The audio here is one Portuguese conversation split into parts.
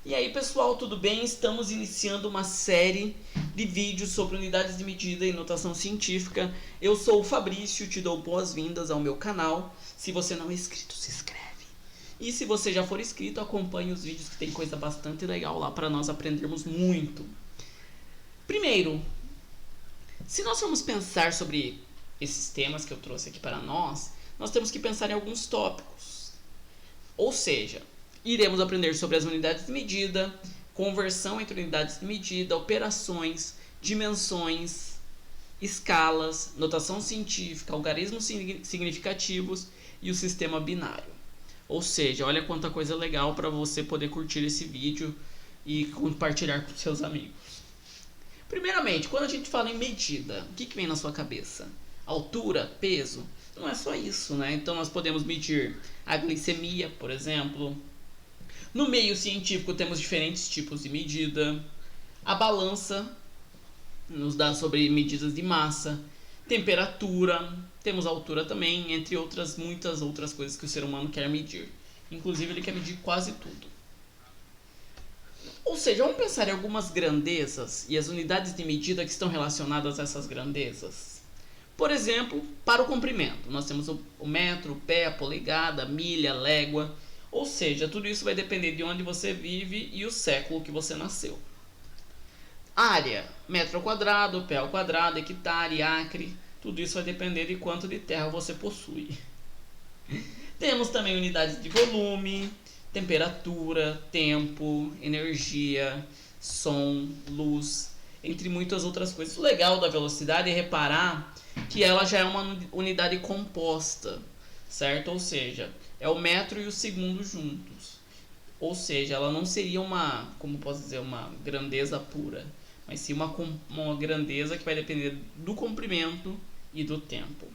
E aí pessoal, tudo bem? Estamos iniciando uma série de vídeos sobre unidades de medida e notação científica. Eu sou o Fabrício, te dou boas-vindas ao meu canal. Se você não é inscrito, se inscreve. E se você já for inscrito, acompanhe os vídeos que tem coisa bastante legal lá para nós aprendermos muito. Primeiro, se nós formos pensar sobre esses temas que eu trouxe aqui para nós temos que pensar em alguns tópicos. Ou seja, iremos aprender sobre as unidades de medida, conversão entre unidades de medida, operações, dimensões, escalas, notação científica, algarismos significativos e o sistema binário. Ou seja, olha quanta coisa legal para você poder curtir esse vídeo e compartilhar com seus amigos. Primeiramente, quando a gente fala em medida, o que vem na sua cabeça? Altura? Peso? Não é só isso, né? Então nós podemos medir a glicemia, por exemplo. No meio científico temos diferentes tipos de medida. A balança nos dá sobre medidas de massa, temperatura, temos altura também, entre outras muitas outras coisas que o ser humano quer medir. Inclusive ele quer medir quase tudo. Ou seja, vamos pensar em algumas grandezas e as unidades de medida que estão relacionadas a essas grandezas. Por exemplo, para o comprimento, nós temos o metro, o pé, a polegada, a milha, a légua. Ou seja, tudo isso vai depender de onde você vive e o século que você nasceu. Área, metro ao quadrado, pé ao quadrado, hectare, acre. Tudo isso vai depender de quanto de terra você possui. Temos também unidades de volume, temperatura, tempo, energia, som, luz, entre muitas outras coisas. O legal da velocidade é reparar que ela já é uma unidade composta, certo? Ou seja, é o metro e o segundo juntos. Ou seja, ela não seria uma, como posso dizer, uma grandeza pura, mas sim uma grandeza que vai depender do comprimento e do tempo.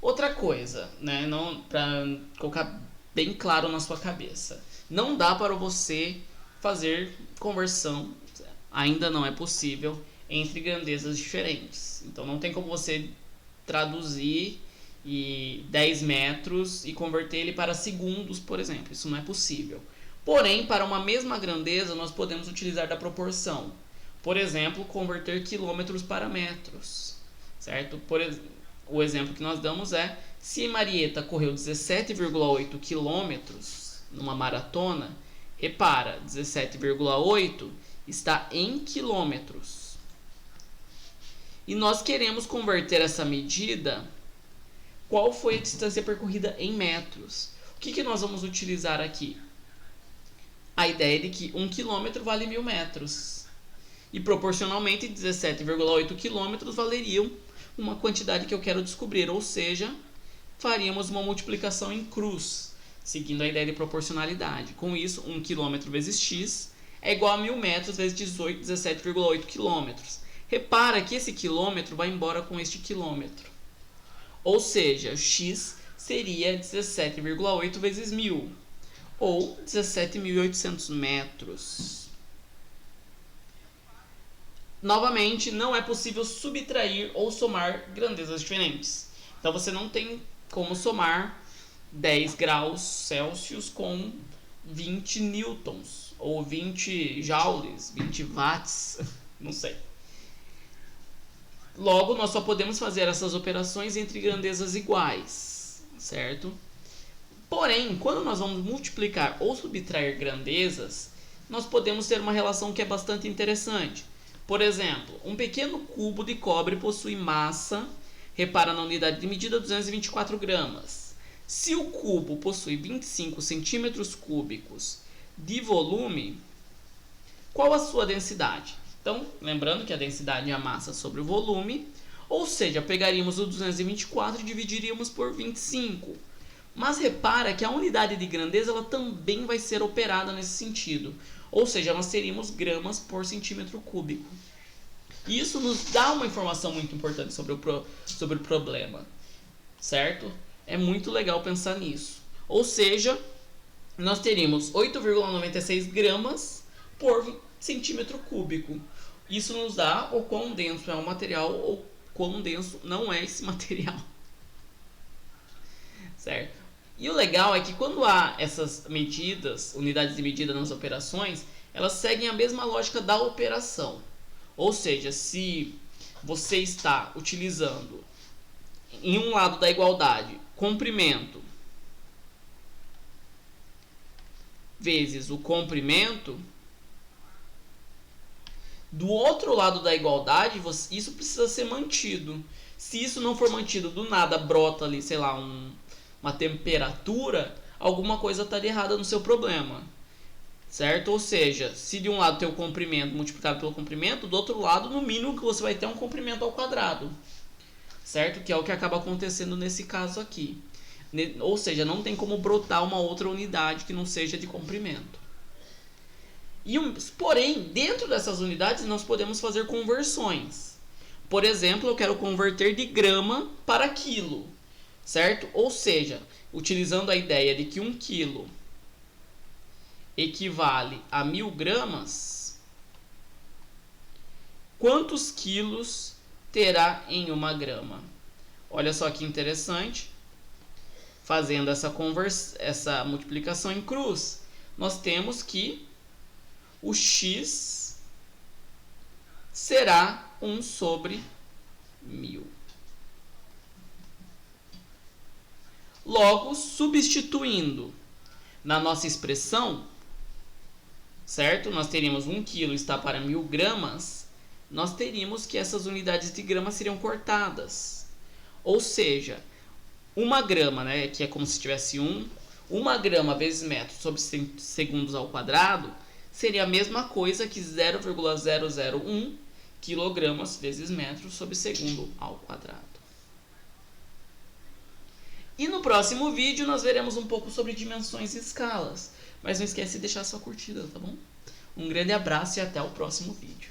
Outra coisa, né, para colocar bem claro na sua cabeça, não dá para você fazer conversão, ainda não é possível, entre grandezas diferentes. Então não tem como você traduzir 10 metros e converter ele para segundos, por exemplo. Isso não é possível. Porém, para uma mesma grandeza, nós podemos utilizar da proporção. Por exemplo, converter quilômetros para metros, certo? O exemplo que nós damos é, se Marieta correu 17,8 quilômetros numa maratona, repara, 17,8 está em quilômetros. E nós queremos converter essa medida. Qual foi a distância percorrida em metros? O que nós vamos utilizar aqui? A ideia de que 1 km vale 1000 metros. E proporcionalmente 17,8 km valeriam uma quantidade que eu quero descobrir. Ou seja, faríamos uma multiplicação em cruz, seguindo a ideia de proporcionalidade. Com isso, 1 km vezes x é igual a 1000 metros vezes 17,8 km. Repara que esse quilômetro vai embora com este quilômetro. Ou seja, x seria 17,8 vezes 1000, ou 17.800 metros. Novamente, não é possível subtrair ou somar grandezas diferentes. Então você não tem como somar 10 graus Celsius com 20 newtons, ou 20 joules, 20 watts, não sei. Logo, nós só podemos fazer essas operações entre grandezas iguais, certo? Porém, quando nós vamos multiplicar ou subtrair grandezas, nós podemos ter uma relação que é bastante interessante. Por exemplo, um pequeno cubo de cobre possui massa, repara na unidade de medida, 224 gramas. Se o cubo possui 25 centímetros cúbicos de volume, qual a sua densidade? Então, lembrando que a densidade é a massa sobre o volume, ou seja, pegaríamos o 224 e dividiríamos por 25. Mas repara que a unidade de grandeza ela também vai ser operada nesse sentido. Ou seja, nós teríamos gramas por centímetro cúbico. E isso nos dá uma informação muito importante sobre o problema, certo? É muito legal pensar nisso. Ou seja, nós teríamos 8,96 gramas por centímetro cúbico. Isso nos dá o quão denso é o material ou quão denso não é esse material. Certo? E o legal é que quando há essas medidas, unidades de medida nas operações, elas seguem a mesma lógica da operação. Ou seja, se você está utilizando em um lado da igualdade comprimento vezes o comprimento, do outro lado da igualdade isso precisa ser mantido. Se isso não for mantido, do nada brota ali, sei lá, uma temperatura, alguma coisa está errada no seu problema, certo? Ou seja, se de um lado tem o comprimento multiplicado pelo comprimento, do outro lado, no mínimo, que você vai ter um comprimento ao quadrado, certo? Que é o que acaba acontecendo nesse caso aqui. Ou seja, não tem como brotar uma outra unidade que não seja de comprimento. Porém, dentro dessas unidades, nós podemos fazer conversões. Por exemplo, eu quero converter de grama para quilo, certo? Ou seja, utilizando a ideia de que 1 quilo equivale a 1000 gramas, quantos quilos terá em 1 grama? Olha só que interessante. Fazendo essa multiplicação em cruz, nós temos que o x será 1 sobre 1000. Logo, substituindo na nossa expressão, certo? Nós teríamos 1 kg está para 1000 gramas, nós teríamos que essas unidades de grama seriam cortadas. Ou seja, 1 grama, né, que é como se tivesse 1 grama vezes metro sobre segundos ao quadrado, seria a mesma coisa que 0,001 quilogramas vezes metro sobre segundo ao quadrado. E no próximo vídeo nós veremos um pouco sobre dimensões e escalas. Mas não esquece de deixar sua curtida, tá bom? Um grande abraço e até o próximo vídeo.